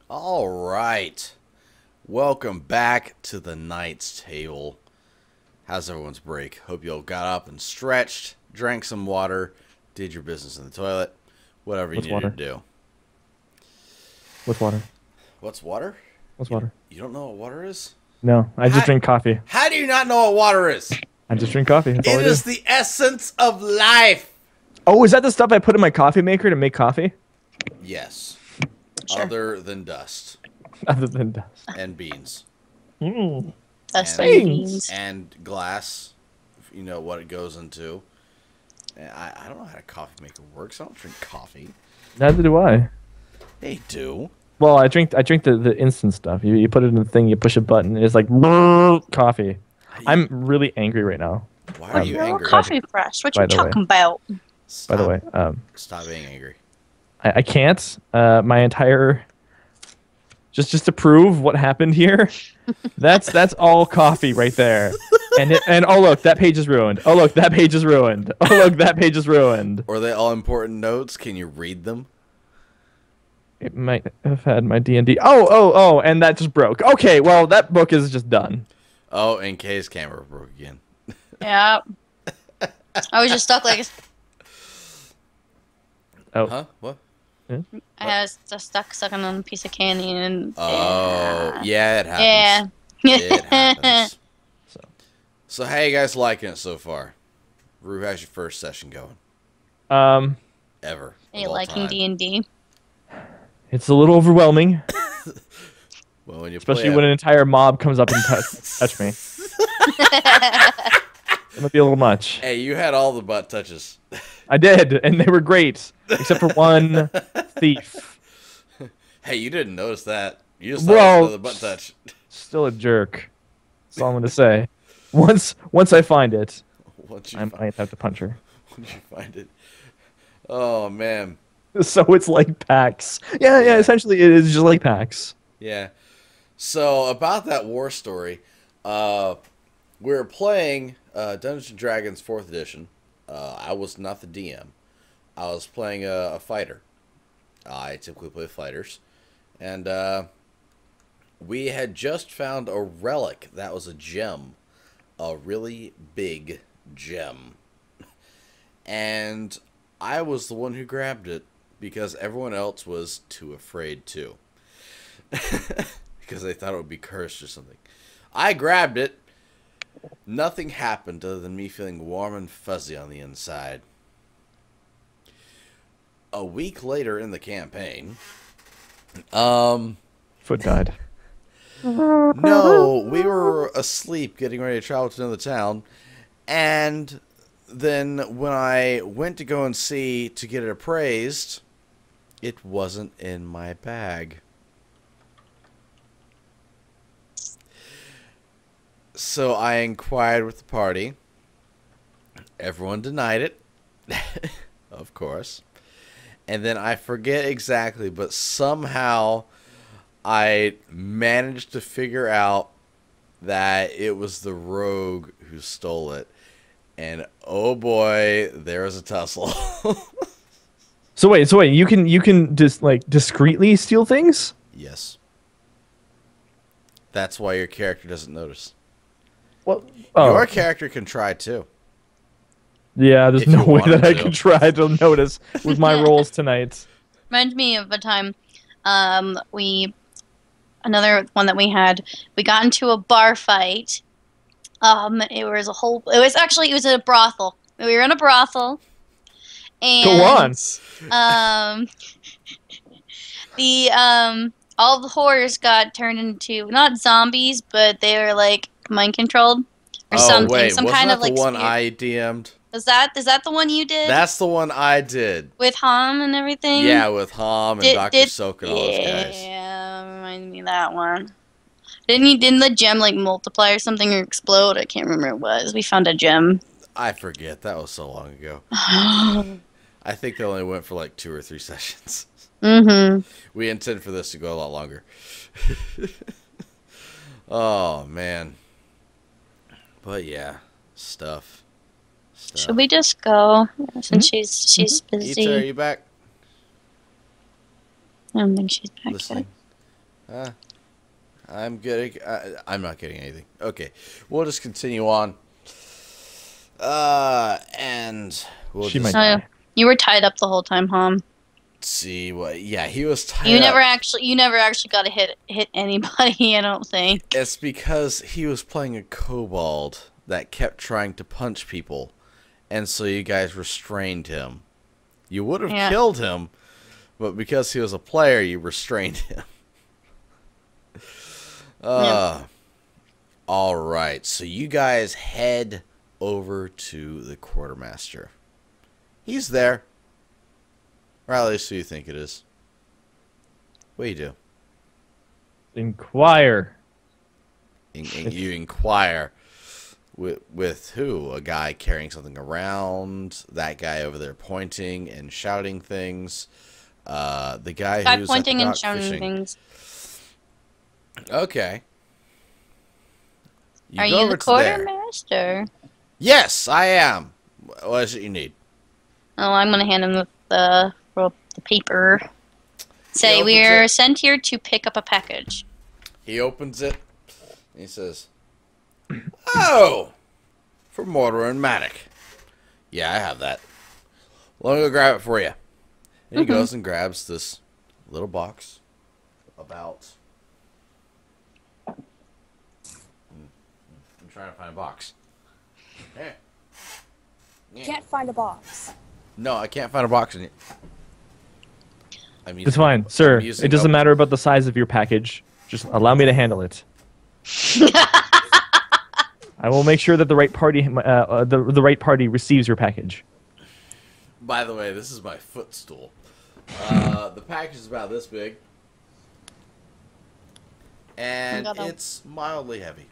All right. Welcome back to the Knight's Table. How's everyone's break? Hope you all got up and stretched, drank some water, did your business in the toilet, whatever you needed to do. What's water? What's water? What's water? You don't know what water is? No, I just drink coffee. How do you not know what water is? I just drink coffee. That's all I It do. is the essence of life. Oh, is that the stuff I put in my coffee maker to make coffee? Yes. Sure. Other than dust Other than dust. and beans. Dust And- and beans. And glass. You know what it goes into. I don't know how a coffee maker works. I don't drink coffee. Neither do I. They do. Well, I drink the instant stuff. You put it in the thing, you push a button, it's like coffee. I'm really angry right now. Why are you You're all angry? coffee fresh. What By you the way. talking about? Stop, By the way, stop being angry. I can't. My entire just to prove what happened here. That's all coffee right there. And oh look, that page is ruined. Oh look, that page is ruined. Oh look, that page is ruined. Are they all important notes? Can you read them? It might have had my D&D. Oh, and that just broke. Okay, well that book is just done. Oh, and Kay's camera broke again. Yeah. I was just stuck like Oh, Huh? What? I was just stuck sucking on a piece of candy and Oh, yeah, it happens. yeah. It happens. So. So how you guys liking it so far? Rue, how's your first session going? Ever. Are you of all liking time? D&D? It's a little overwhelming, Well, when you especially play when an entire mob comes up and touch me. It might be a little much. Hey, you had all the butt touches. I did, and they were great, except for one thief. Hey, you didn't notice that. You just thought it was another butt touch. Still a jerk. That's all I'm gonna say. Once I find it, Once you, I might have to punch her. once you find it. Oh, man. So it's like PAX. Yeah. Essentially, it is just like PAX. Yeah. So about that war story, we were playing Dungeons and Dragons 4th edition. I was not the DM. I was playing a fighter. I typically play fighters, and we had just found a relic that was a gem, a really big gem, and I was the one who grabbed it because everyone else was too afraid to. Because they thought it would be cursed or something. I grabbed it. Nothing happened other than me feeling warm and fuzzy on the inside. A week later in the campaign, Foot died. no, we were asleep getting ready to travel to another town, and then when I went to go and see to get it appraised, it wasn't in my bag. So I inquired with the party. Everyone denied it, of course. And then I forget exactly, but somehow I managed to figure out that it was the rogue who stole it. And oh boy, there was a tussle. So wait, you can just like discreetly steal things? Yes. That's why your character doesn't notice. Well, Your character can try too. yeah. There's if you no way wanted that I to. can try to notice with my rolls tonight. Reminds me of a time another one that we had. We got into a bar fight. It was a brothel. We were in a brothel. And Go on. All the whores got turned into not zombies, but they were like mind controlled or something. Wait, Some wasn't kind that of like the one spirit. I DM'd? Is that the one you did? That's the one I did. With Ham and everything? Yeah, with Ham and Dr. Silk and all those guys. Yeah, remind me of that one. Didn't the gem like multiply or something or explode? I can't remember what it was. We found a gem. I forget. That was so long ago. I think they only went for like 2 or 3 sessions. Mm-hmm. We intend for this to go a lot longer. Oh, man. But yeah, stuff. Should we just go since she's busy? Ita, are you back? I don't think she's back Listening. I'm getting. I'm not getting anything. Okay, we'll just continue on. And we'll She just might- Oh, you were tied up the whole time, Hom. see what. Yeah, he was tied You up. never actually got to hit anybody. I don't think. It's because he was playing a kobold that kept trying to punch people, and so you guys restrained him. You would have Yeah. killed him, but because he was a player, you restrained him. All right, so you guys head over to the quartermaster. He's there. Or at least who you think it is. What do you do? Inquire. You inquire with who? A guy carrying something around, that guy over there pointing and shouting things, the guy Guy who's pointing at the and dock shouting fishing. things. Okay. Are go you over the to there. quartermaster? Yes, I am. What is it you need? Oh, I'm gonna hand him the paper. Say opens we're it. sent here to pick up a package. He opens it. And he says, "Oh, for Mortar and Matic. Yeah, I have that. Let me go grab it for you." And he goes and grabs this little box about. I'm trying to find a box. Here. Can't find a box. No, I can't find a box in it. It's fine, sir. I'm using It doesn't a- matter about the size of your package. Just allow me to handle it. I will make sure that the right party, the right party receives your package. By the way, this is my footstool. The package is about this big. And I got a- it's mildly heavy.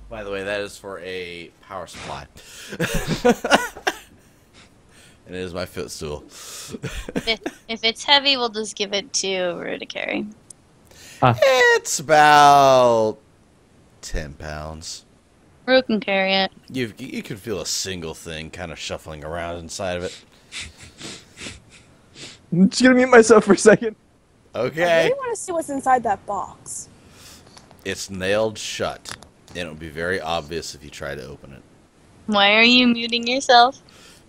By the way, that is for a power supply. And it is my footstool. If it's heavy, we'll just give it to Rue to carry. It's about 10 pounds. Rue can carry it. You can feel a single thing kind of shuffling around inside of it. I'm just gonna mute myself for a second. I Okay. really want to see what's inside that box. It's nailed shut. And it would be very obvious if you try to open it. Why are you muting yourself?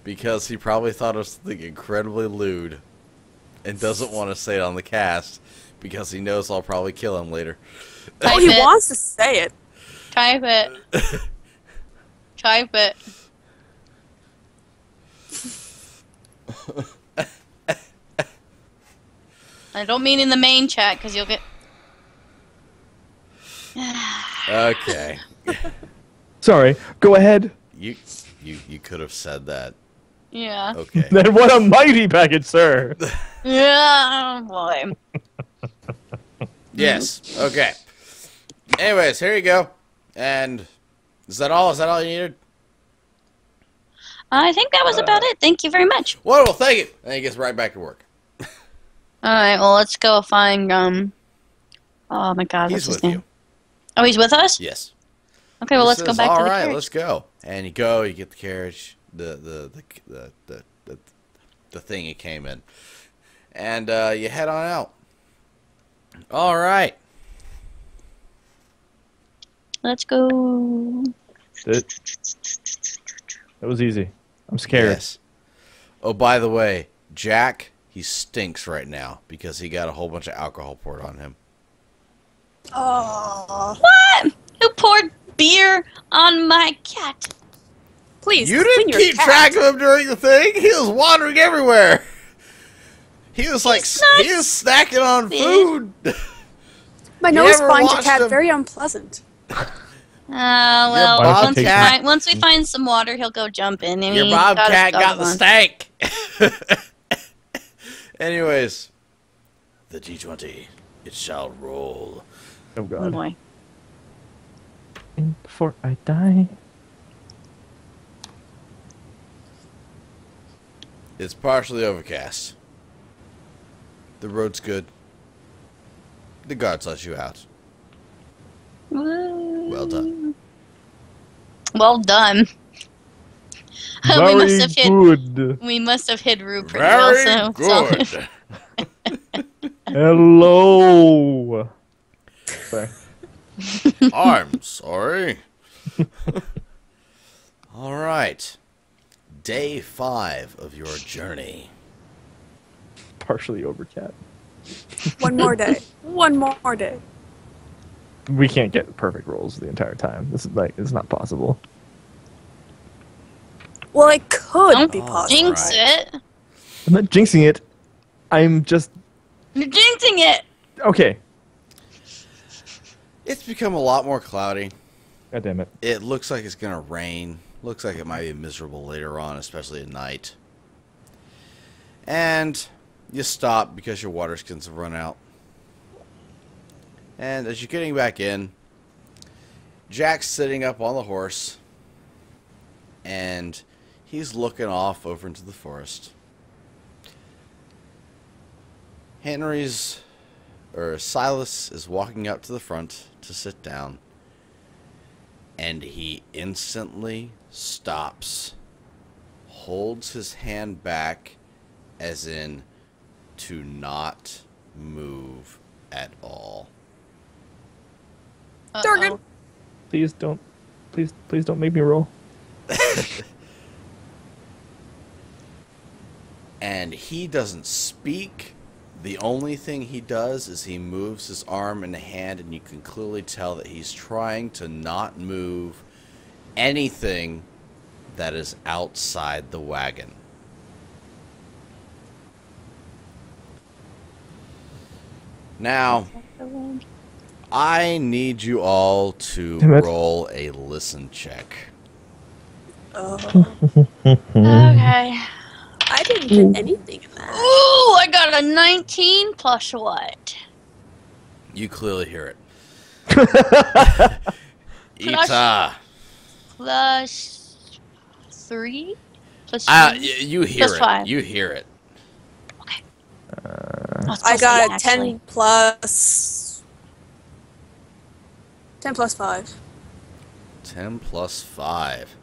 Because he probably thought of something incredibly lewd. And doesn't want to say it on the cast. Because he knows I'll probably kill him later. Oh, Type he it. wants to say it. Type it. Type it. I don't mean in the main chat because you'll get. Okay. Sorry. Go ahead. You could have said that. Yeah. Okay. Then what a mighty package, sir. Yeah. Boy. Yes. Okay. Anyways, here you go. And is that all? Is that all you needed? I think that was about it. Thank you very much. Well, thank you. And he gets right back to work. All right. Well, let's go find Oh my God. He's What's his with name? you. Oh, he's with us. Yes. Okay. Well, He let's go says, back to all the right, carriage. let's go. And you go. You get the carriage. The thing you came in. And you head on out. All right. Let's go. That was easy. I'm scared. Yes. Oh, by the way, Jack, he stinks right now because he got a whole bunch of alcohol poured on him. Oh, What? Who poured beer on my cat? please. You clean didn't your keep cat. track of him during the thing. He was wandering everywhere. He was like, not he was snacking on big. food. My You nose ever finds a watched cat him? very unpleasant. Well, Your once we, bobcat- find, once we find some water, he'll go jump in. I Your mean, bobcat God got the is stank. Anyways, the D20, it shall roll. Oh Oh god. boy. Before I die. It's partially overcast. The road's good. The guards let you out. Well done. Well done. we Very must have hid. good. We must have hid Rue pretty Very well. So, good. Hello. Sorry. I'm sorry. All right. Day 5 of your journey. Partially over, cat. One more day. One more day. We can't get perfect rolls the entire time. This is it's not possible. Well, it could Don't be Oh, possible. Jinx right. it. I'm not jinxing it. I'm just You're jinxing it. okay. It's become a lot more cloudy. God damn it. It looks like it's going to rain. Looks like it might be miserable later on, especially at night. And you stop because your water skins have run out. And as you're getting back in, Jack's sitting up on the horse. And he's looking off over into the forest. Silas is walking up to the front to sit down. And he instantly stops, holds his hand back, as in to not move at all. Darn it. Uh-oh. Please don't make me roll. And he doesn't speak. The only thing he does is he moves his arm and hand, and you can clearly tell that he's trying to not move anything that is outside the wagon. Now, I need you all to Damn it. roll a listen check. Oh, Okay. I didn't get anything in that. Ooh, I got a 19 plus what? You clearly hear it. Plus- Ita. Plus 3? Plus 3? You hear Plus it. 5. You hear it. Oh, it's I plus got 8, a 10 actually. plus... 10 plus 5. 10 plus 5.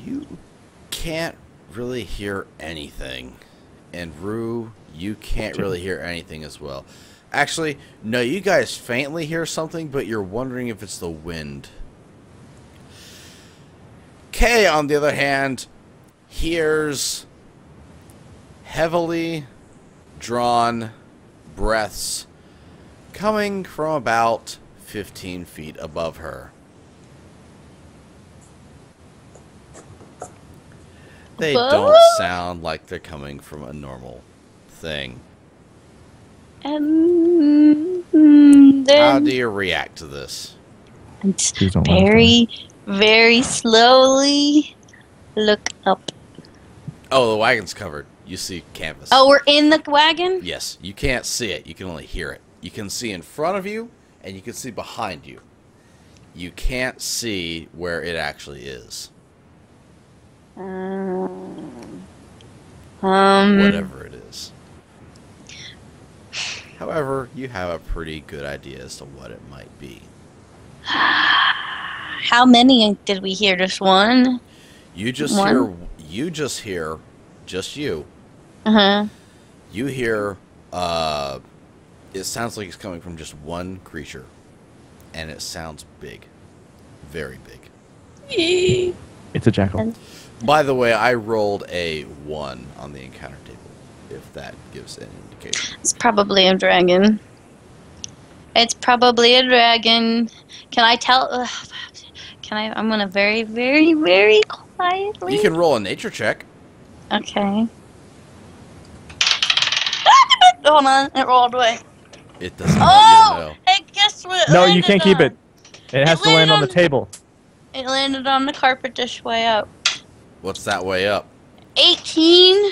You can't really hear anything. And Rue, you can't really hear anything as well. Actually, no, you guys faintly hear something, but you're wondering if it's the wind. Kay, on the other hand, hears heavily drawn breaths coming from about 15 feet above her. They don't sound like they're coming from a normal thing. How Then do you react to this? it's Please don't let us very, very slowly look up. Oh, the wagon's covered. You see canvas. Oh, we're in the wagon? Yes, you can't see it. You can only hear it. You can see in front of you, and you can see behind you. You can't see where it actually is. Whatever it is. However, you have a pretty good idea as to what it might be. How many did we hear? Just one? You just One? hear, just you. Uh-huh. You hear, it sounds like it's coming from just one creature. And it sounds big. Very big. It's a jackal. By the way, I rolled a 1 on the encounter table, if that gives an indication. It's probably a dragon. It's probably a dragon. Can I tell? Can I? I'm gonna very, very, very quietly. You can roll a nature check. Okay. Hold on, it rolled away. It doesn't Oh! let you know. Hey, guess what? No, you can't keep on? it. It has It to land landed on the on- table. It landed on the carpet this way up. What's that way up? 18.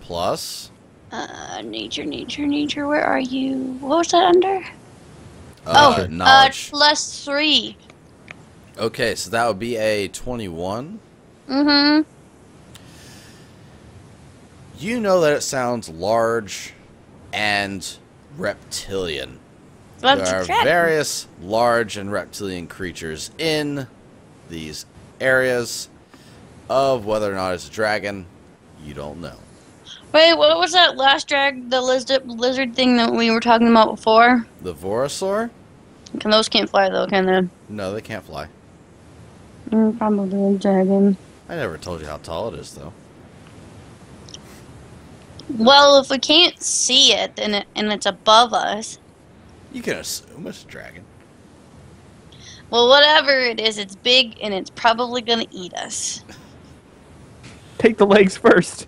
Plus? Nature. Where are you? What was that under? Knowledge. Plus 3. Okay, so that would be a 21. Mm-hmm. You know that it sounds large and reptilian. That's There are a dragon. various large and reptilian creatures in these areas. Of whether or not it's a dragon, you don't know. Wait, what was that last the lizard thing that we were talking about before? The Vorosaur? Those can't fly though, can they? No, they can't fly. Probably a dragon. I never told you how tall it is, though. Well, if we can't see it, and it's above us. You can assume it's a dragon. Well, whatever it is, it's big and it's probably gonna eat us. Take the legs first.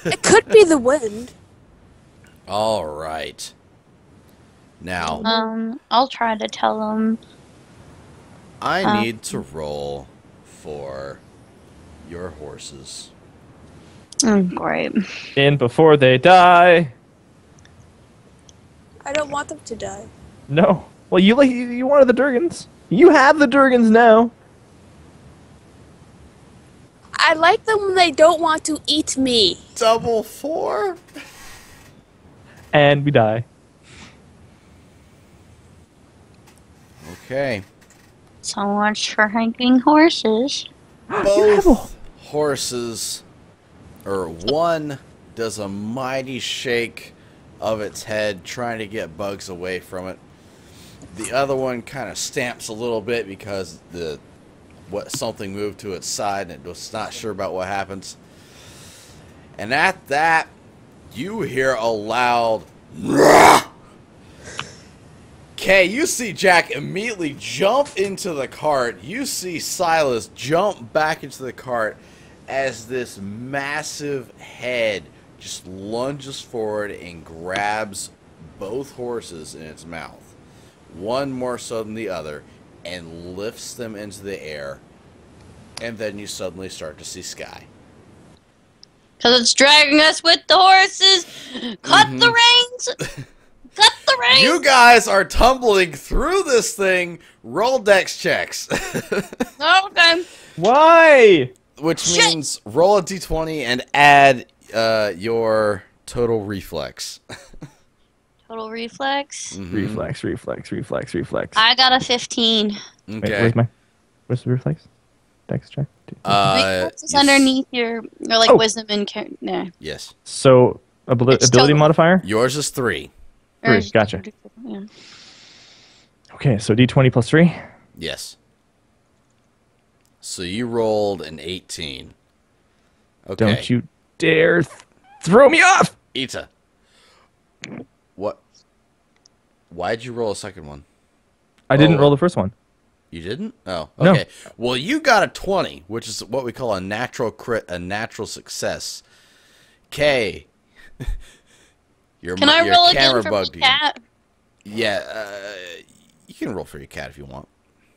It could be the wind. All right. Now, I'll try to tell them. I need to roll for your horses. Great. In before they die. I don't want them to die. No. Well, you wanted the Durgans. You have the Durgans now. I like them when they don't want to eat me. Double 4? And we die. Okay. So much for hiking horses. Both horses, or one does a mighty shake of its head, trying to get bugs away from it. The other one kind of stamps a little bit because something moved to its side and it was not sure about what happens. And at that, you hear a loud "Rah!" Okay, you see Jack immediately jump into the cart. You see Silas jump back into the cart as this massive head just lunges forward and grabs both horses in its mouth, one more so than the other, and lifts them into the air. And then you suddenly start to see Sky. Because it's dragging us with the horses. Cut the reins. Cut the reins. You guys are tumbling through this thing. Roll dex checks. Okay. Why? Which means roll a d20 and add your total reflex. Total reflex. Reflex. I got a 15. Okay. Wait, where's the reflex? Dex check. Reflex is underneath your wisdom and nah. Yes. So It's ability total. modifier. Yours is 3. Or- Gotcha. Yeah. Okay, so d20 plus 3. Yes. So you rolled an 18. Okay. Don't you dare throw me off! Ita. What? Why'd you roll a second one? I didn't Oh. roll the first one. You didn't? Oh, No. okay. Well, you got a 20, which is what we call a natural crit, a natural success. K. Can I roll again for my cat? Yeah, you can roll for your cat if you want.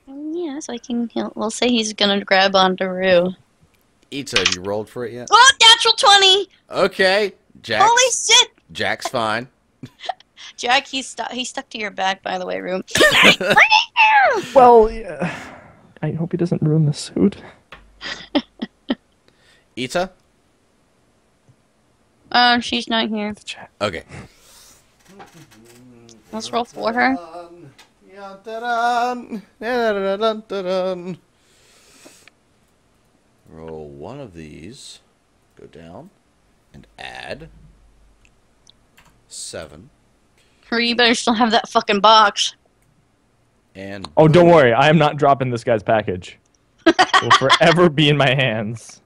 Yeah, so we'll say he's gonna grab onto Rue. Ita, have you rolled for it yet? Oh, natural 20! Okay. Jax. Holy shit! Jack's fine. Jack, he's stuck to your back, by the way, Rue. Well, yeah. I hope he doesn't ruin the suit. Ita? She's not here. Okay. Let's roll for her. Roll one of these. Go down. And add 7. Rue, you better still have that fucking box. And Oh, don't worry. I am not dropping this guy's package. It will forever be in my hands.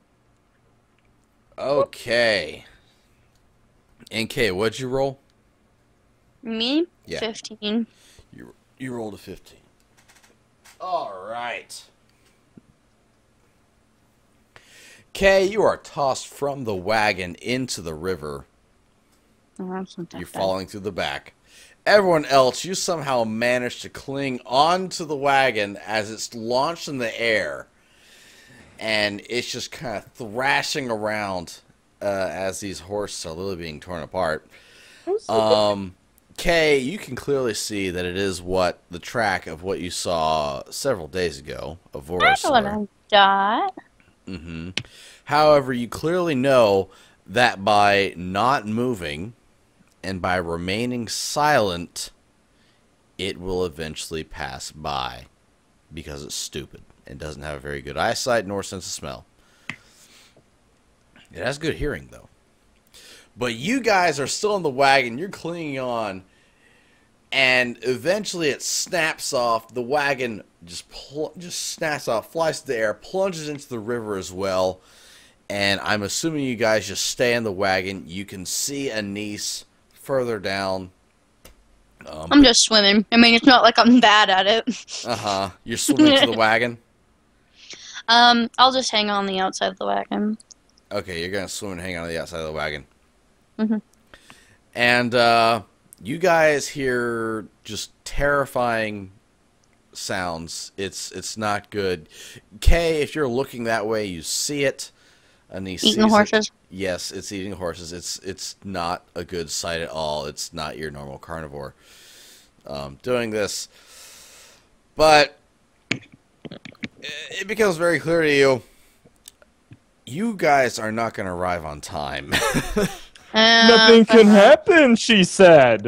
okay. And K, what'd you roll? Me? Yeah. 15. You rolled a 15. All right. Kay, you are tossed from the wagon into the river. Oh, that's not that You're bad. falling through the back. Everyone else, you somehow manage to cling onto the wagon as it's launched in the air. And it's just kind of thrashing around as these horses are literally being torn apart. Kay, you can clearly see that it is the track of what you saw several days ago, a That's what Vorosaur. I got. Mm-hmm. However, you clearly know that by not moving and by remaining silent, it will eventually pass by because it's stupid and doesn't have a very good eyesight nor sense of smell. It has good hearing, though. But you guys are still in the wagon. You're clinging on. And eventually it snaps off. The wagon just snaps off, flies to the air, plunges into the river as well. And I'm assuming you guys just stay in the wagon. You can see Anise further down. I'm just swimming. I mean, it's not like I'm bad at it. Uh-huh. You're swimming to the wagon? I'll just hang on the outside of the wagon. Okay, you're going to swim and hang on the outside of the wagon. Mm-hmm. And you guys hear just terrifying sounds. It's not good. Kay, if you're looking that way, you see it. Anise Eating sees horses? it. Yes, it's eating horses. It's not a good sight at all. It's not your normal carnivore doing this. But it becomes very clear to you, you guys are not going to arrive on time. Nothing can happen, she said.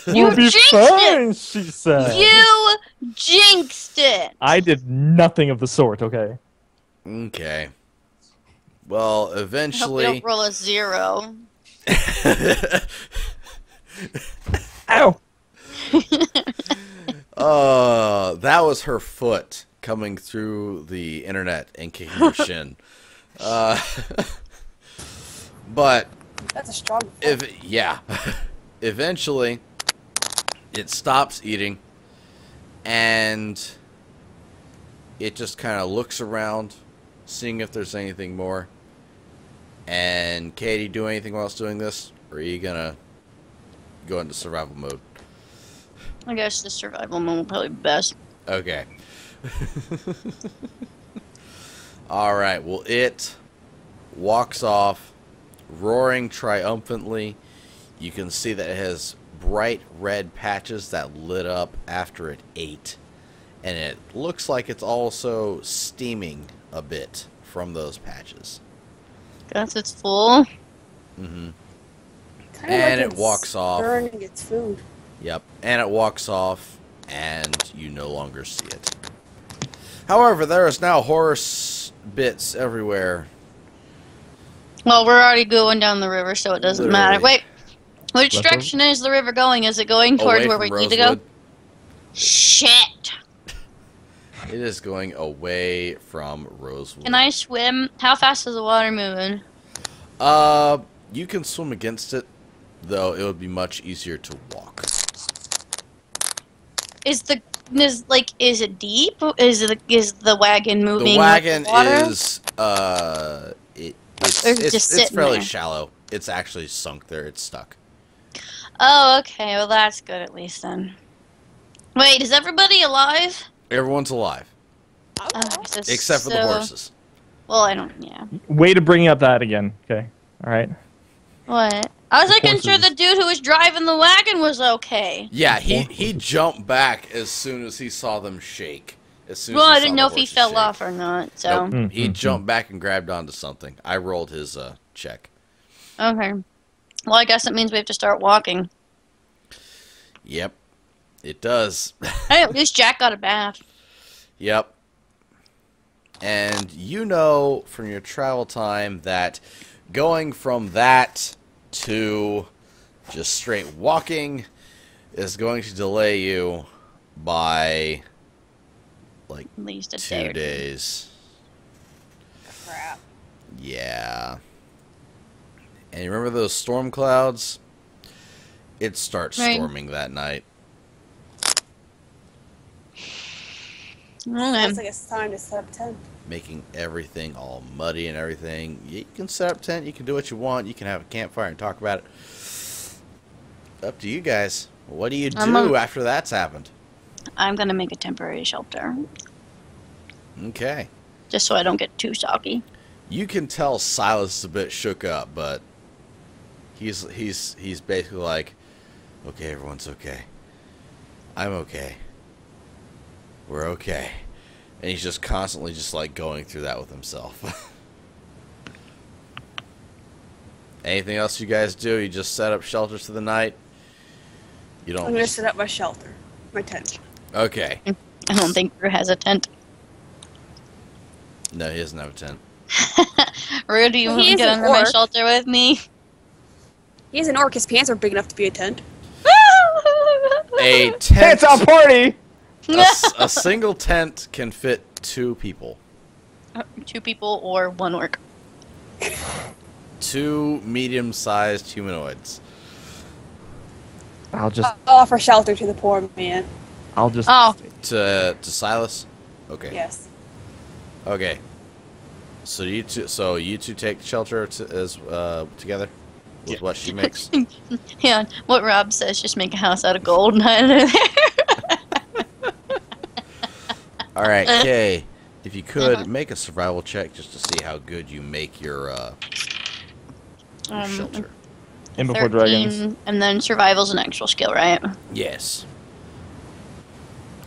We'll be jinxed fine, she said. You jinxed it! I did nothing of the sort, okay? Okay. Well, I hope we eventually... don't roll a 0. Ow! That was her foot coming through the internet and kicking her shin. But That's a strong. yeah, eventually it stops eating and it just kind of looks around, seeing if there's anything more. And Katie, do anything while it's doing this, or are you gonna go into survival mode? I guess the survival mode will probably be best. Okay. Alright, well, it walks off, roaring triumphantly. You can see that it has bright red patches that lit up after it ate. And it looks like it's also steaming a bit from those patches. Guess it's full. Mm-hmm. Kinda And like it it's walks off. burning its food. Yep, and it walks off, and you no longer see it. However, there is now horse bits everywhere. Well, we're already going down the river, so it doesn't matter. Literally. Wait, which Left direction is the river going? Is it going towards Away where we from need to go? Rosewood. Shit! It is going away from Rosewood. Can I swim? How fast is the water moving? You can swim against it, though it would be much easier to walk. Is it deep? Is the wagon moving? The with wagon the water? is Or is it just it's sitting fairly there? shallow. It's actually sunk there. It's stuck. Oh, okay. Well, that's good at least then. Wait, is everybody alive? Everyone's alive Oh, so- except for the so- horses. Well, I don't. Yeah. Way to bring up that again, okay? Alright. What? I was making sure horses. the dude who was driving the wagon was okay. Yeah, he jumped back as soon as he saw them shake. As soon Well, as I saw didn't the know if he horses fell shake. off or not. So Nope. He Mm, jumped back and grabbed onto something. I rolled his check. okay. Well, I guess it means we have to start walking. Yep, it does. Hey, at least Jack got a bath. Yep. And you know from your travel time that going from that to just straight walking is going to delay you by like At least a day 2 or two. days. Crap. Yeah. And you remember those storm clouds? It starts Right. storming that night. Okay. Looks like it's time to set up tent. Making everything all muddy and everything. You can set up tent, you can do what you want, you can have a campfire and talk about it. Up to you guys. What do you I'm do a- after that's happened? I'm gonna make a temporary shelter, Okay. just so I don't get too soggy. You can tell Silas is a bit shook up, but he's basically like, okay, everyone's okay. I'm okay. We're okay. And he's just constantly just like going through that with himself. Anything else you guys do? You just set up shelters for the night? You I'm don't. gonna set up my shelter, my tent. Okay. I don't think Drew has a tent. No, he doesn't have a tent. Rude, do you Well, want he to is get an under my orc. shelter with me? He's an orc. His pants are big enough to be a tent. A tent. Pants out party. A single tent can fit 2 people. 2 people or 1 orc. 2 medium-sized humanoids. I'll just. I'll offer shelter to the poor man. I'll just. Oh. To Silas. Okay. Yes. Okay. So you two take shelter together with what she makes. Yeah, what Rob says, just make a house out of gold. There. All right, Kay. If you could make a survival check just to see how good you make your shelter. In before dragons. 13, and then survival's an actual skill, right? Yes.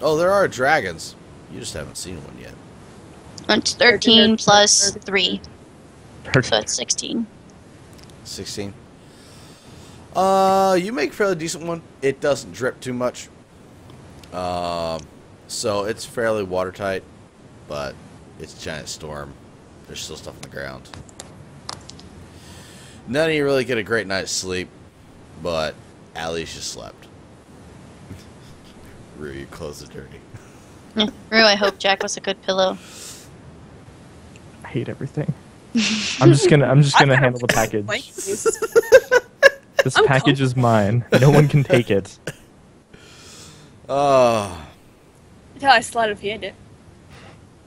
Oh, there are dragons. You just haven't seen one yet. It's 13 plus 3, so Perfect. that's 16. 16. You make a fairly decent one. It doesn't drip too much. So it's fairly watertight, but it's a giant storm. There's still stuff on the ground. None of you really get a great night's sleep, but at least you slept. Rue, your clothes are dirty. Yeah, Rue, I hope Jack was a good pillow. I hate everything. I'm just gonna handle the package. This package is mine. No one can take it. Until I sleight of hand it.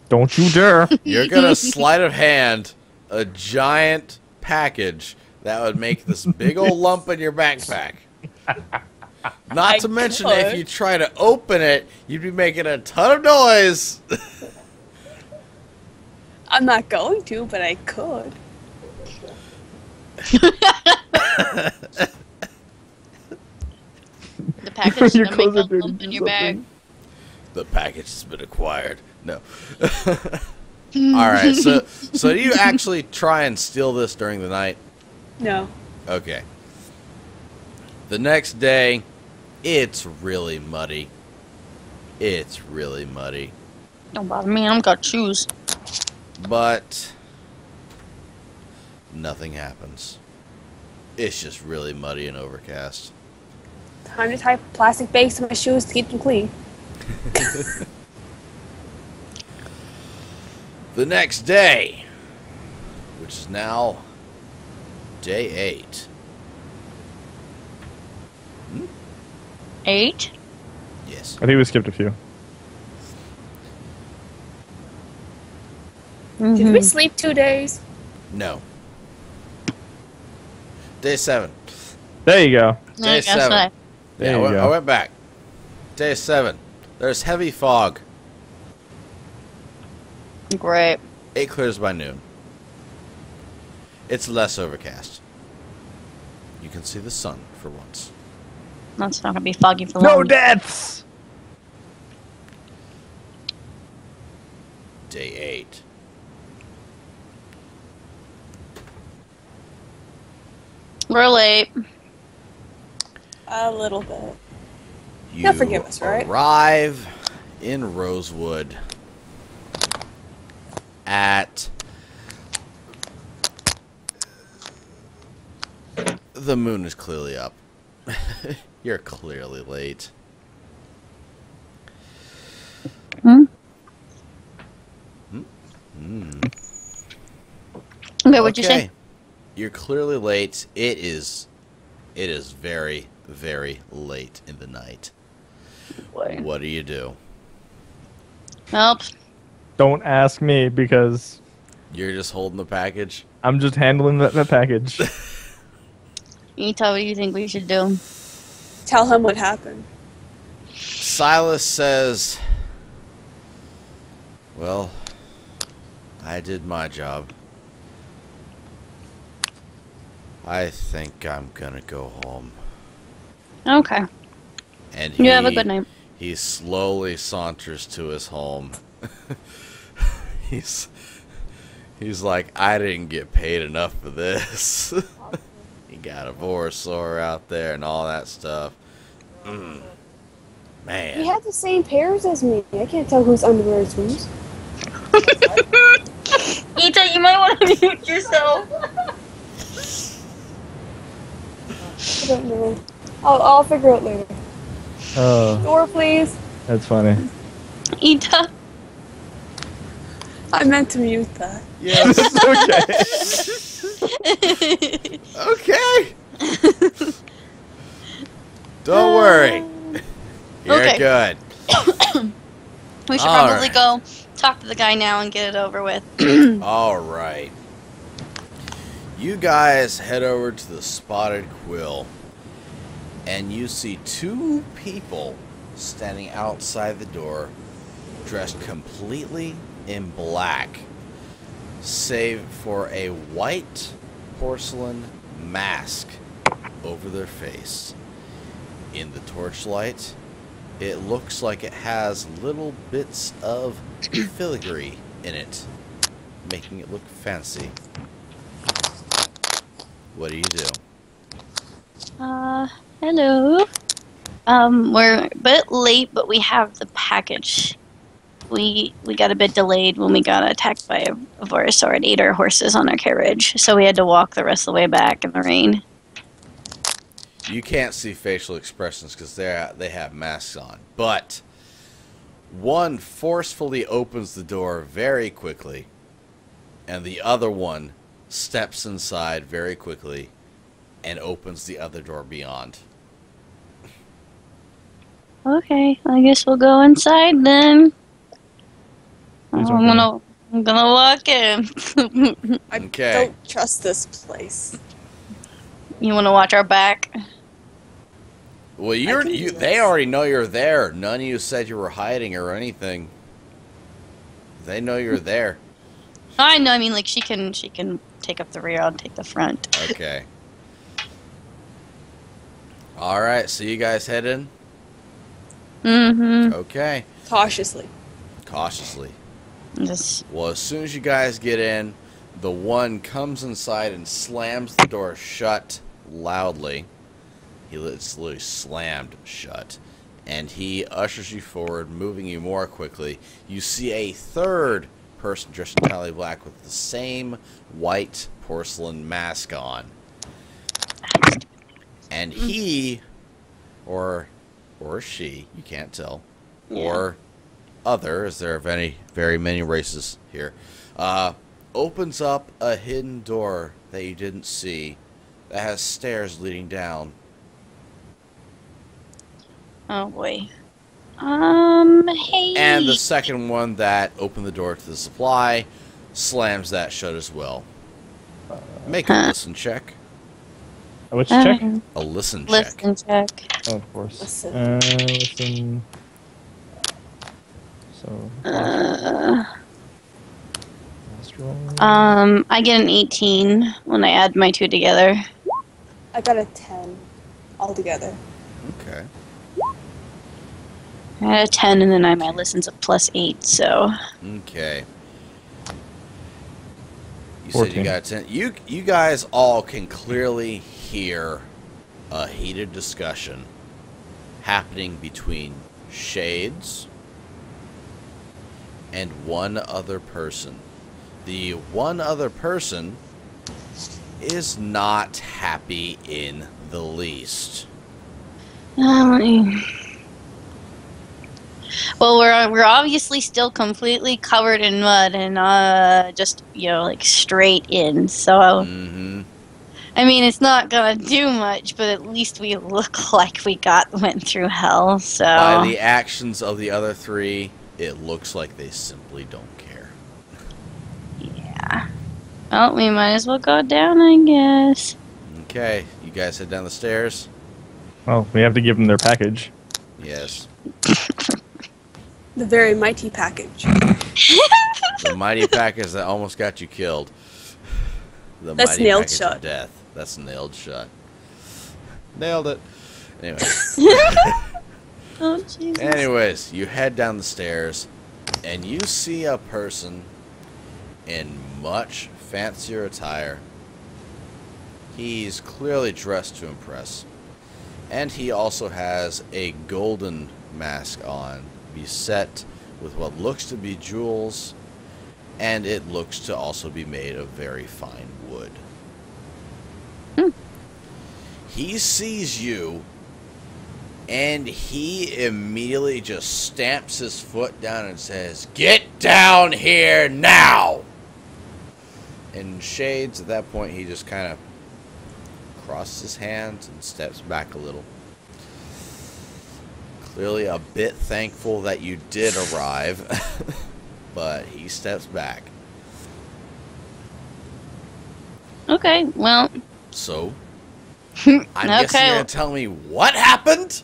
Don't you dare. You're gonna sleight of hand a giant package that would make this big old lump in your backpack. Not to mention, if could. you try to open it, you'd be making a ton of noise. I'm not going to, but I could. The package Your is gonna make clothes are a dirty, lump in do your bag. something. The package has been acquired. No. Alright, so do you actually try and steal this during the night? No. Okay. The next day, it's really muddy. It's really muddy. Don't bother me, I've got shoes. But nothing happens. It's just really muddy and overcast. Time to tie plastic bags to my shoes to keep them clean. The next day, which is now day 8. 8? Yes. I think we skipped a few. Did we sleep 2 days? No. Day 7. There you go. Day 7. There Yeah, you I go. went back. Day 7. There's heavy fog. Great. It clears by noon. It's less overcast. You can see the sun for once. That's not gonna be foggy for No long. deaths. Day 8. We're late. A little bit. You You'll forgive us, right? arrive in Rosewood at the moon is clearly up. You're clearly late. Hmm? Hmm. Okay, what'd you say? You're clearly late. It is very, very late in the night. What do you do? Nope. Don't ask me because You're just holding the package? I'm just handling that package. You tell what you think we should do. Tell him what happened. Silas says, well, I did my job. I think I'm gonna go home. Okay. And You have a good night. He slowly saunters to his home. He's like, I didn't get paid enough for this. He got a Vorosaur out there and all that stuff. Man. He had the same pairs as me. I can't tell whose underwear is whose. Ita, you might want to mute yourself. I don't know. I'll figure it out later. Oh, Door, please. that's funny. Ita. I meant to mute that. Yes. Okay. Okay. Don't worry. You're Okay. good. We should All probably right. go talk to the guy now and get it over with. All right. You guys head over to the Spotted Quill, and you see two people standing outside the door, dressed completely in black, save for a white porcelain mask over their face. In the torchlight, it looks like it has little bits of filigree in it, making it look fancy. What do you do? Hello. We're a bit late, but we have the package. We got a bit delayed when we got attacked by a Vorosaur. It ate our horses on our carriage, so we had to walk the rest of the way back in the rain. You can't see facial expressions because they have masks on, but one forcefully opens the door very quickly, and the other one steps inside very quickly and opens the other door beyond. Okay, I guess we'll go inside then. Who's I'm gonna walk in. I Okay. don't trust this place. You wanna watch our back? Well, can do they this. already know you're there. None of you said you were hiding or anything. They know you're there. I know. I mean, like she can take up the rear. I'll take the front. Okay. All right. So you guys head in. Mm-hmm. Okay. Cautiously. Cautiously. Just Well, as soon as you guys get in, the one comes inside and slams the door shut loudly. It's literally slammed shut. And he ushers you forward, moving you more quickly. You see a third person dressed entirely black with the same white porcelain mask on. And he, or she, you can't tell, or other, as there are very many races here, opens up a hidden door that you didn't see that has stairs leading down. oh boy. Hey. And the second one that opened the door to the supply slams that shut as well. Make a listen check. Which check? A listen check. Listen check. Oh, of course. Listen. Listen. So. Last roll. I get an 18 when I add my two together. I got a 10 altogether. Okay. I had a 10, and then my listen's a +8. So Okay. You said 14. you got 10. You guys all can clearly hear a heated discussion happening between Shades and one other person. The one other person is not happy in the least. well, we're obviously still completely covered in mud and just like straight in. So Mm-hmm. I mean, it's not gonna do much, but at least we look like we went through hell. So By the actions of the other three, it looks like they simply don't care. yeah. Well, we might as well go down, I guess. Okay, you guys head down the stairs? Well, we have to give them their package. Yes. The very mighty package. The mighty package that almost got you killed. The That's mighty nailed package shut. of death. That's nailed shut. Nailed it. Anyway. Oh, Jesus. Anyways, you head down the stairs, and you see a person in much fancier attire. He's clearly dressed to impress. And he also has a golden mask on, beset with what looks to be jewels, and it looks to also be made of very fine wood. He sees you, and he immediately just stamps his foot down and says, "Get down here now!" And Shades, at that point, he just kind of crosses his hands and steps back a little. Clearly a bit thankful that you did arrive, but he steps back. Okay, well. So, I'm guessing you're going to tell me what happened?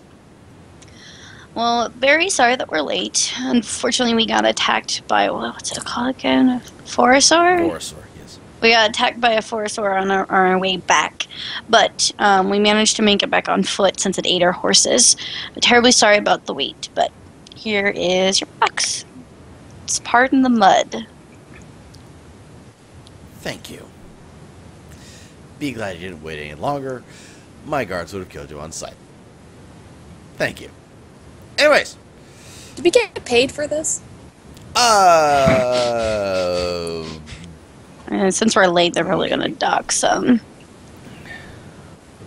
Well, very sorry that we're late. Unfortunately, we got attacked by, what's it called again? A Phorasaur? Phorasaur, yes. We got attacked by a Phorasaur on our way back. But we managed to make it back on foot since it ate our horses. I'm terribly sorry about the wait, but here is your box. It's part in the mud. Thank you. Be glad you didn't wait any longer. My guards would have killed you on sight. Thank you. Anyways. Did we get paid for this? And since we're late, they're probably going to dock some.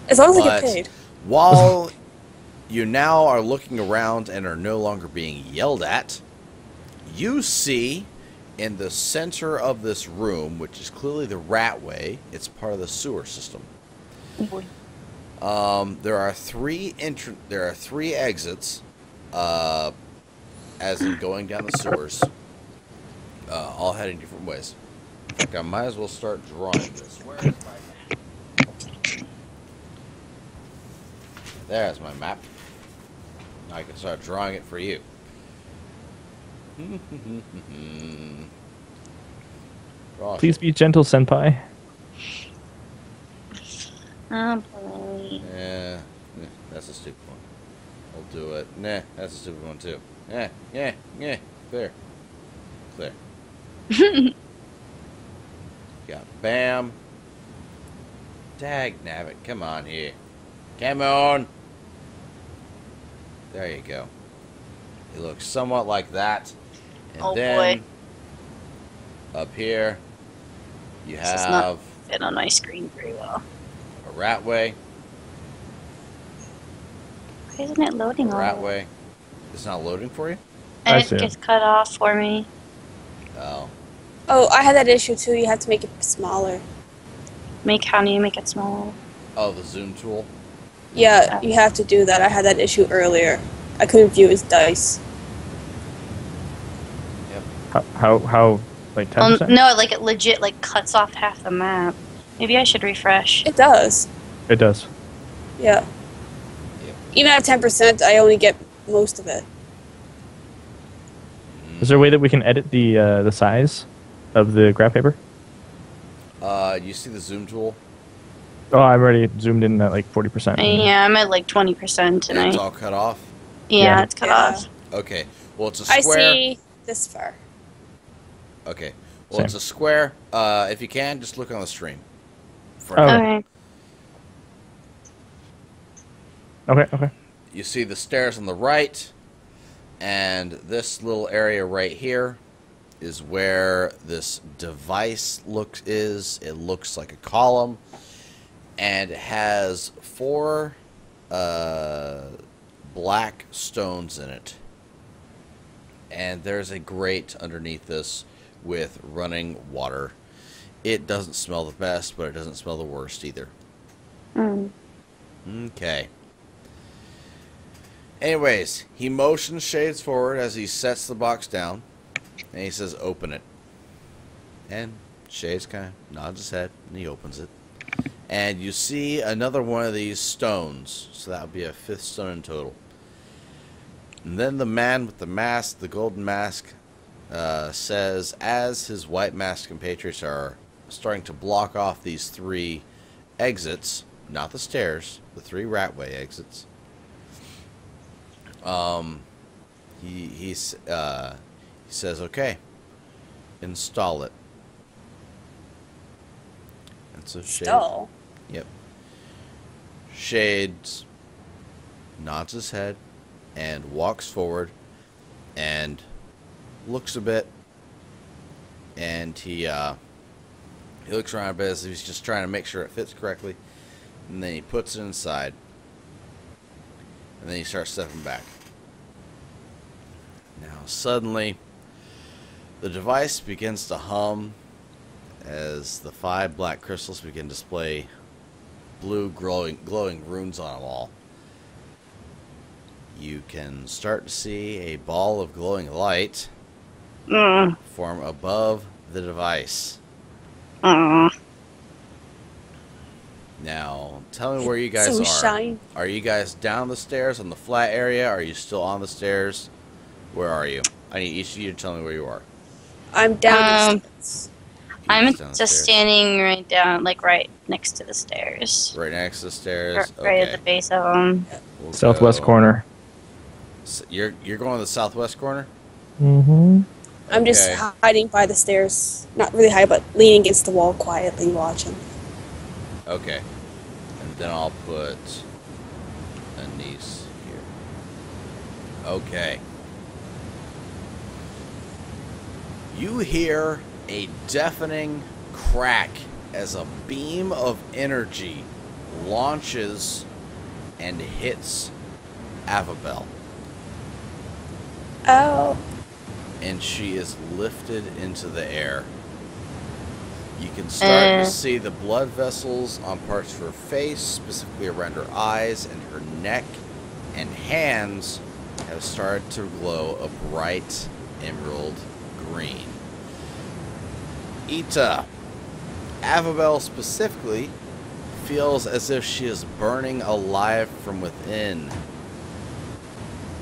As long as I get paid. While you now are looking around and are no longer being yelled at, you see in the center of this room, which is clearly the Ratway, it's part of the sewer system. There are three exits, as in going down the sewers, all heading different ways. In fact, I might as well start drawing this. Where is my map? There's my map. Now I can start drawing it for you. Please be gentle, senpai. Oh, boy. Yeah, that's a stupid one. I'll do it. Nah, that's a stupid one too. Yeah. There. Got bam. Dag nabbit, come on here. Come on. There you go. It looks somewhat like that. And then boy. Up here you This does have not fit on my screen very well. a Ratway. Why isn't it loading all Ratway. It's not loading for you? I It see. gets cut off for me. Oh. Oh, I had that issue too. You have to make it smaller. How do you make it smaller? Oh, the zoom tool. Yeah, you have to do that. I had that issue earlier. I couldn't view his dice. How like 10%? No, like it legit cuts off half the map. Maybe I should refresh. It does. It does. Yeah. Yep. Even at 10%, I only get most of it. Is there a way that we can edit the size of the graph paper? You see the zoom tool? Oh, I'm already zoomed in at like 40%. Yeah, I'm at like 20%, and It's all cut off? yeah, it's cut off. Okay. Well, it's a square. I see this far. Okay. Well, Same. it's a square. If you can, just look on the stream. Okay. Okay. Okay. You see the stairs on the right, and this little area right here is where this device is. It looks like a column, and it has 4 black stones in it. And there's a grate underneath this with running water. It doesn't smell the best, but it doesn't smell the worst either. Okay. Anyways, he motions Shades forward as he sets the box down, and he says, "Open it." And Shades kind of nods his head, and he opens it. And you see another one of these stones, so that would be a 5th stone in total. And then the man with the mask, the golden mask, says, as his white mask compatriots are starting to block off these 3 exits, not the stairs, the 3 Ratway exits, he says, "Okay, install it." And so Install? Yep. Shades nods his head and walks forward and looks a bit, and he looks around a bit as if he's just trying to make sure it fits correctly, and then he puts it inside. And then he starts stepping back. Now, suddenly, the device begins to hum as the 5 black crystals begin to display blue glowing runes on them all. You can start to see a ball of glowing light form above the device. Now, tell me where you guys are. Shine. Are you guys down the stairs on the flat area? Are you still on the stairs? Where are you? I need each of you to tell me where you are. I'm down. I'm just standing right down, like right next to the stairs. Right next to the stairs? Right at the base of them. We'll Southwest corner. You're going to the southwest corner? Mm-hmm. I'm just hiding by the stairs. Not really high, but leaning against the wall, quietly watching. Okay. And then I'll put Anise here. Okay. You hear a deafening crack as a beam of energy launches and hits Avabel. Oh. And she is lifted into the air. You can start to see the blood vessels on parts of her face, specifically around her eyes and her neck and hands, have started to glow a bright emerald green. Ita, Avabel specifically, feels as if she is burning alive from within.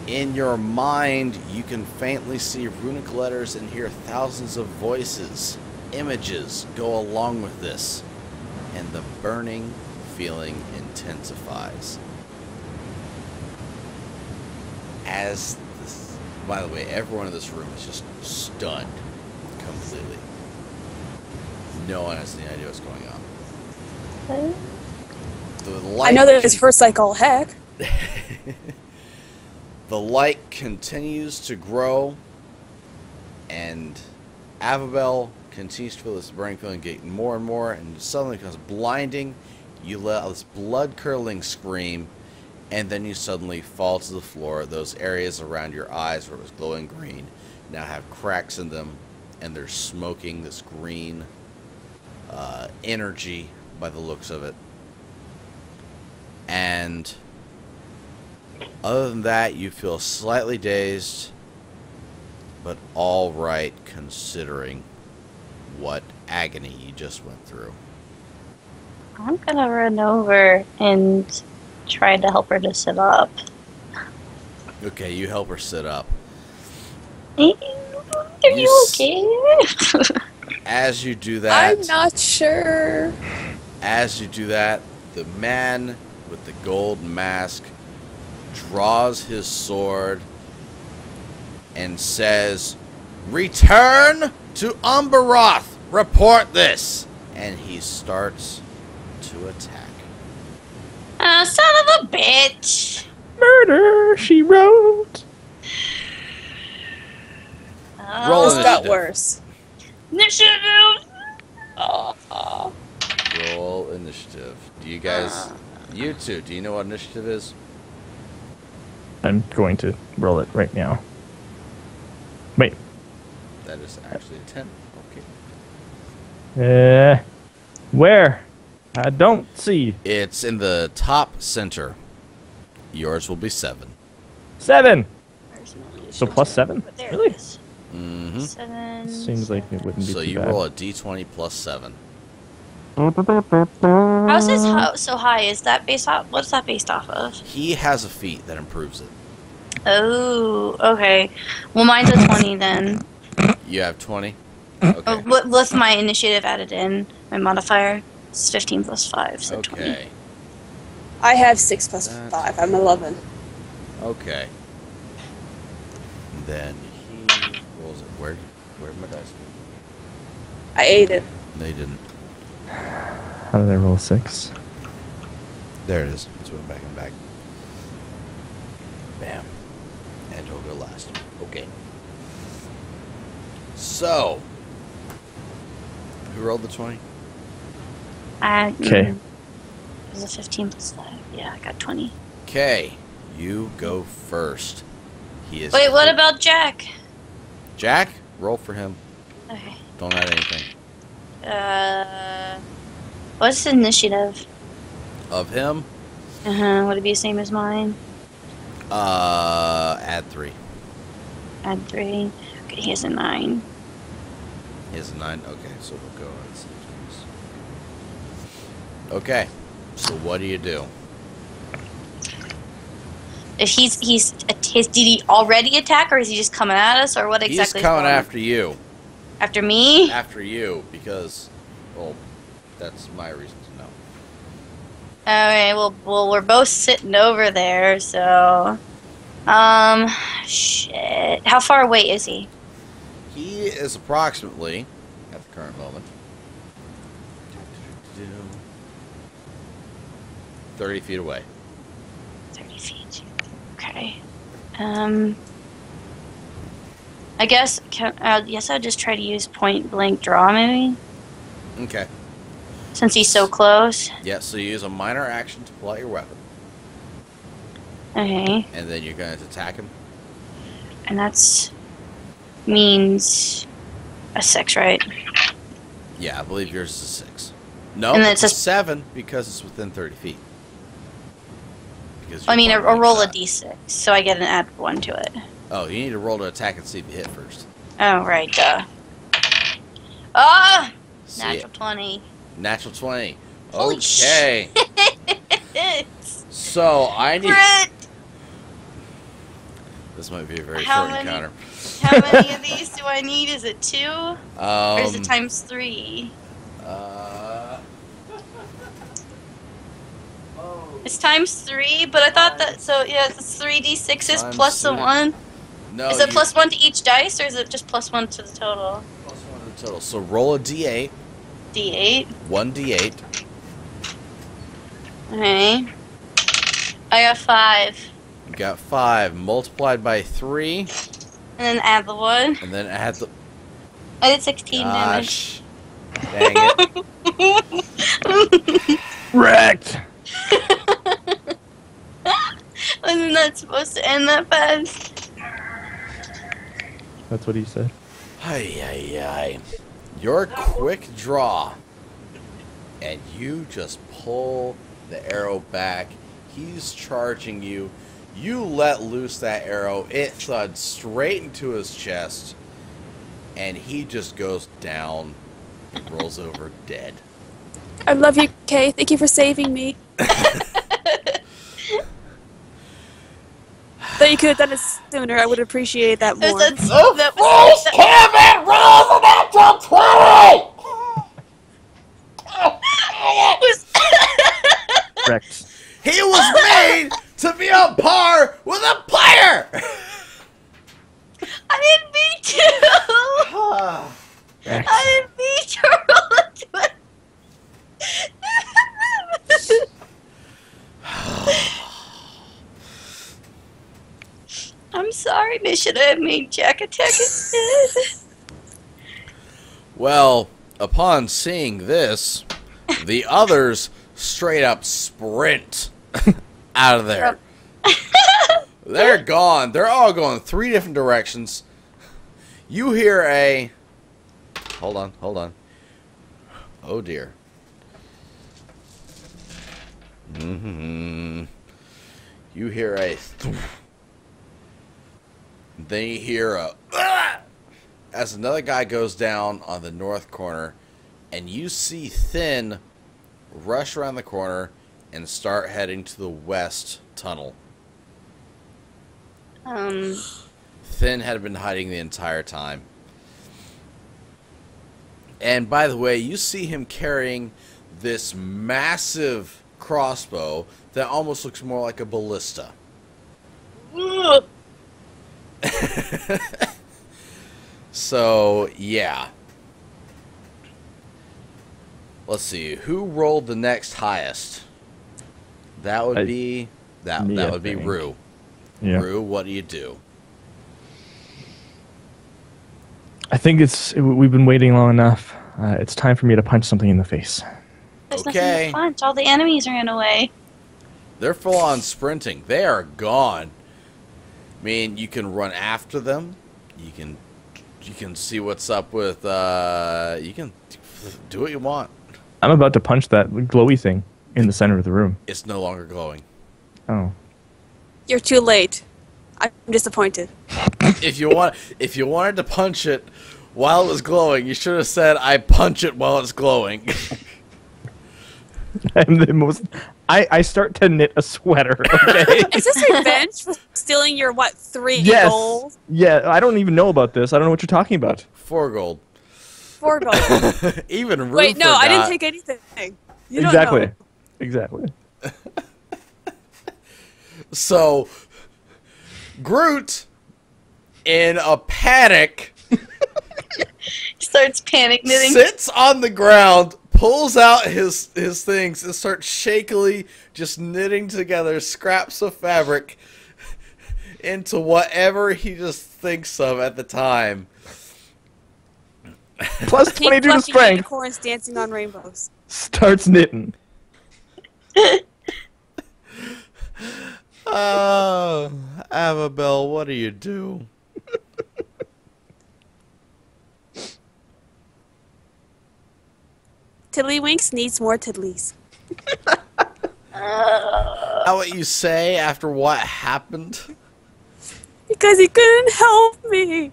In your mind, you can faintly see runic letters and hear thousands of voices. Images go along with this, and the burning feeling intensifies. As this, by the way, everyone in this room is just stunned completely. No one has any idea what's going on. The light I know that it's first like all heck. The light continues to grow, and Avabel continues to feel this burning feeling get more and more, and suddenly becomes blinding. You let out this blood-curdling scream, and then you suddenly fall to the floor. Those areas around your eyes where it was glowing green now have cracks in them, and they're smoking this green energy by the looks of it. And other than that, you feel slightly dazed, but all right considering what agony you just went through. I'm gonna run over and try to help her to sit up. Okay, you help her sit up. Are you okay? As you do that, I'm not sure. As you do that, the man with the gold mask draws his sword and says, "Return to Umberoth! Report this!" And he starts to attack. Son of a bitch! Murder, she wrote. Roll This got initiative. worse. Roll initiative. Do you guys, you two, do you know what initiative is? I'm going to roll it right now. Wait. That is actually a 10. Okay. Where? I don't see. It's in the top center. Yours will be 7. 7. So plus 7? There Really? it is. Mm-hmm. 7. Seems like it wouldn't be So too you bad. roll a d20 plus 7. How's this so high? Is that based off? What's that based off of? He has a feat that improves it. Oh, okay. Well, mine's a 20 then. You have 20? Okay. With my initiative added in, my modifier, it's 15 plus 5, so 20. Okay. I have 6 plus 5. I'm 11. Okay. Then he rolls it. Where did my dice go? I ate it. They didn't. How did I roll 6? There it is. It's went back and back. Bam. And he'll go last. Okay. So, who rolled the 20? Okay. Is it 15 plus 5? Yeah, I got 20. Okay, you go first. He is. Wait, what about Jack? Jack? Roll for him. Okay. Don't add anything. What's the initiative? Of him? Would it be the same as mine? Add 3. Add 3. Okay, he has a 9. He has a 9. Okay, so we'll go on. Okay, so what do you do? If did he already attack, or is he just coming at us, or what exactly? He's coming is going after you. After me? After you, because, well, that's my reason to know. Alright, well, we're both sitting over there, so... shit. How far away is he? He is approximately, at the current moment, 30 feet away. 30 feet. Okay. I guess, I'll just try to use point blank draw, maybe? Okay. Since he's so close. Yeah, so you use a minor action to pull out your weapon. Okay. And then you're going to attack him. And that's... means... a 6, right? Yeah, I believe yours is a 6. No, And it's it's a a- 7 because it's within 30 feet. Because I mean, you're a roll a shot. d6, so I get an add 1 to it. Oh, you need to roll to attack and see if you hit first. Oh, right, duh. Ah! See Natural it. 20. Natural 20. Holy Okay. It's So, I need... crit! This might be a very How short many- encounter. How many of these do I need? Is it 2? Or is it times 3? It's times 3, but I thought that, so yeah, it's 3d6s Times plus the 3. 1. No, Is it you- plus 1 to each dice, or is it just plus 1 to the total? Plus 1 to the total. So roll a d8. D8. 1 d8. Okay. I got 5. You got 5 multiplied by 3, And then add the 1. and then add the... I did 16 damage. Gosh. Dang it. Wrecked. Wasn't that supposed to end that fast? That's what he said. Ay, ay, ay. Your quick draw. And you just pull the arrow back. He's charging you. You let loose that arrow. It thuds straight into his chest. And he just goes down. Rolls over dead. I love you, Kay. Thank you for saving me. Though you could have done it sooner, I would appreciate that more. That was Wrecked. He was made to be on par with a player! I didn't mean to! Wrecked. I didn't mean to roll into it! I'm sorry, they should have made Jack attack instead. Well, upon seeing this, the others straight up sprint out of there. They're gone. They're all going 3 different directions. You hear a... Hold on, hold on. Oh, dear. You hear a... Then you hear a... As another guy goes down on the north corner, and you see Thin rush around the corner and start heading to the west tunnel. Thin had been hiding the entire time. And by the way, you see him carrying this massive crossbow that almost looks more like a ballista. So, yeah. Let's see. Who rolled the next highest? That would be... That me, I would be think. Rue. Yeah. Rue, what do you do? I think we've been waiting long enough. It's time for me to punch something in the face. There's Okay. nothing to punch. All the enemies ran away. They're full on sprinting. They are gone. I mean, you can run after them. You can see what's up with. You can do what you want. I'm about to punch that glowy thing in the center of the room. It's no longer glowing. Oh. You're too late. I'm disappointed. If you wanted to punch it while it was glowing, you should have said, "I punch it while it's glowing." I'm the most. I start to knit a sweater. Okay. Is this revenge for stealing your, what, 3 Yes. gold? Yeah. I don't even know about this. I don't know what you're talking about. 4 gold. 4 gold. Even Rue Wait, no, I didn't forgot. take anything. You don't Exactly. know. Exactly. So, Groot, in a panic, Starts panic knitting. sits on the ground, pulls out his things, and starts shakily just knitting together scraps of fabric into whatever he just thinks of at the time. Plus Pink 22 to fluffy strength. unicorns dancing on rainbows. Starts knitting. Oh, Avabel, what do you do? Tiddlywinks needs more tiddlies. How what you say after what happened? Because he couldn't help me.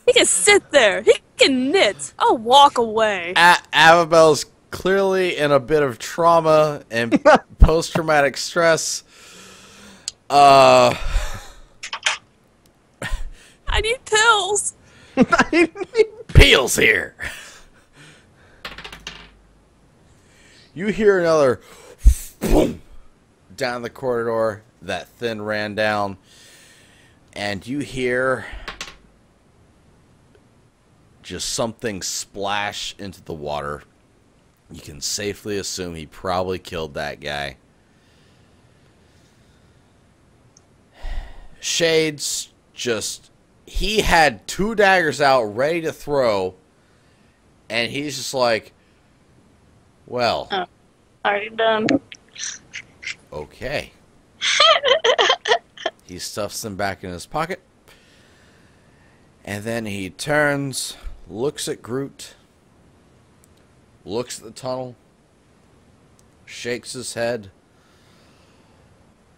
He can sit there. He can knit. I'll walk away. Avabel's clearly in a bit of trauma and post-traumatic stress. I need pills. Peel's here. You hear another boom down the corridor that Thin ran down, and you hear just something splash into the water. You can safely assume he probably killed that guy. Shades just... He had 2 daggers out ready to throw, and he's just like, well, Already done. okay. He stuffs them back in his pocket, and then he turns, looks at Groot, looks at the tunnel, shakes his head,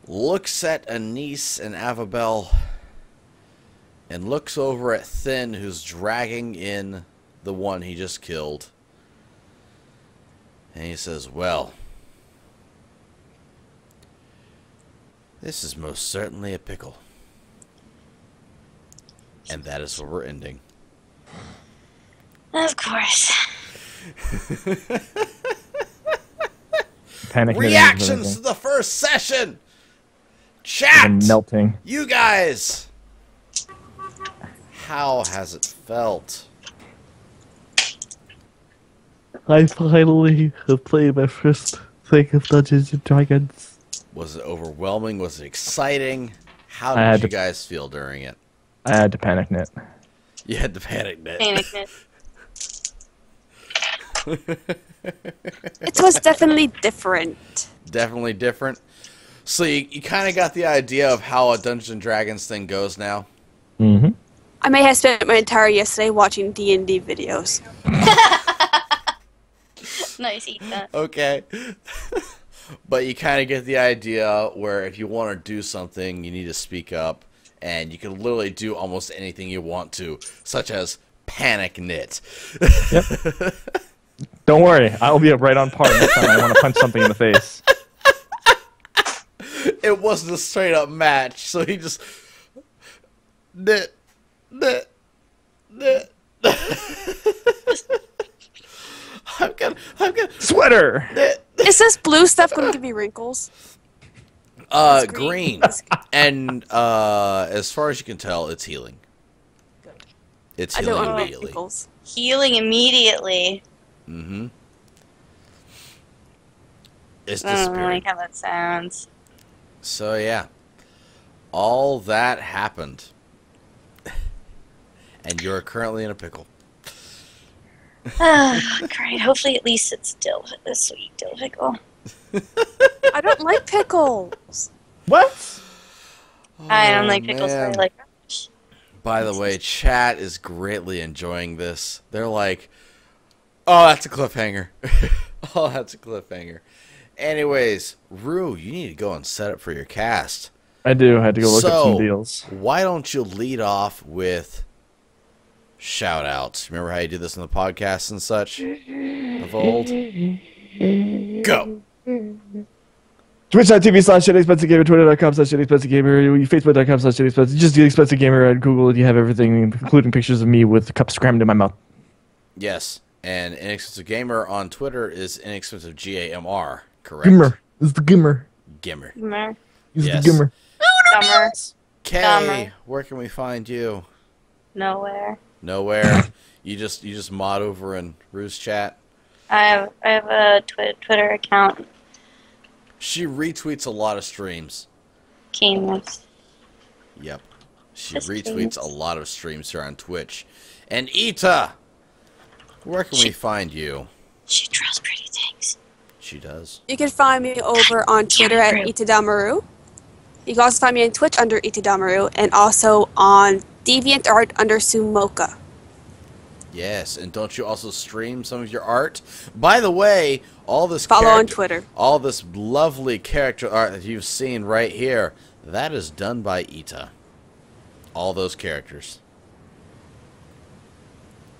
looks at Anise and Avabel, and looks over at Thin, who's dragging in the one he just killed. And he says, well, this is most certainly a pickle. And that is where we're ending. Of course. Panic knitting. Reactions to the first session! Chat! And melting. You guys! How has it felt? I finally have played my first thing of Dungeons and Dragons. Was it overwhelming? Was it exciting? How I had did you to- guys feel during it? I had to panic knit. You had the panic net. Panic knit. It was definitely different. Definitely different. So you kind of got the idea of how a Dungeons and Dragons thing goes now? Mm-hmm. I may have spent my entire yesterday watching D&D videos. Nice, eat that. Okay. But you kind of get the idea where if you want to do something, you need to speak up. And you can literally do almost anything you want to, such as panic knit. Don't worry, I'll be right on par next time I want to punch something in the face. It wasn't a straight up match, so he just knit. I'm gonna Sweater! knit. Is this blue stuff going to give me wrinkles? It's Green. green. And as far as you can tell, it's healing. It's I don't healing want to make immediately. wrinkles. Healing immediately. Mm-hmm. It's I don't disappearing. like how that sounds. So yeah, all that happened, and you're currently in a pickle. Great. Hopefully, at least it's a sweet dill pickle. I don't like pickles. What? I don't like pickles, but I man. like relish. By the way, chat is greatly enjoying this. They're like, oh, that's a cliffhanger. Oh, that's a cliffhanger. Anyways, Rue, you need to go and set up for your cast. I do. I had to go look up some So, deals. why don't you lead off with shout outs? Remember how you did this in the podcast and such of old? Go. Twitch.tv/ShitExpensiveGamer, Twitter.com/ShitExpensiveGamer, Facebook.com/ShitExpensive. Just the Expensive Gamer at Google. You have everything, including pictures of me with cups crammed in my mouth. Yes, and Inexpensive Gamer on Twitter is Inexpensive GAMR, correct? Gimmer. It's the Gimmer. Gimmer. Gummer. It's Yes. the Gimmer. Gummer. Kay, Gummer. where can we find you? Nowhere. Nowhere. You just mod over in Rue's chat. I have a Twitter account. She retweets a lot of streams. Camus. Yep. She Just retweets streams. a lot of streams here on Twitch. And Ita, where can we find you? She draws pretty things. She does. You can find me over on Twitter at Itadamaru. You can also find me on Twitch under Itadamaru and also on DeviantArt under Sumoka. Yes, and don't you also stream some of your art? By the way, all this Follow on character- Twitter. all this lovely character art that you've seen right here, that is done by Ita. All those characters.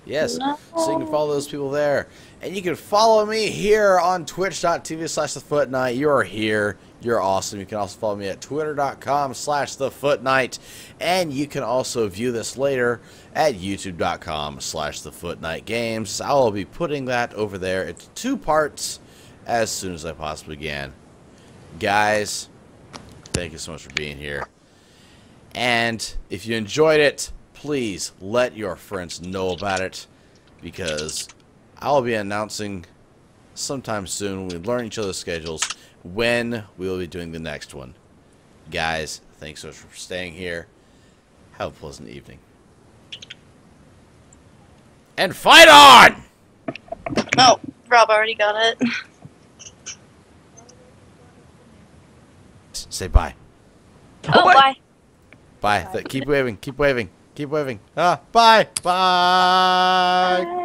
Yes, No. so you can follow those people there. And you can follow me here on twitch.tv/thefootnight. You're here. You're awesome. You can also follow me at twitter.com/thefootnight. And you can also view this later at youtube.com/thefootnightgames. I will be putting that over there into 2 parts as soon as I possibly can. Guys, thank you so much for being here. And if you enjoyed it, please let your friends know about it, because I'll be announcing sometime soon, when we learn each other's schedules, when we will be doing the next one. Guys, thanks so much for staying here. Have a pleasant evening. And fight on! Oh, Rob already got it. Say bye. Oh, bye. Bye. Keep waving. Keep waving. Keep waving. Bye. Bye. Bye.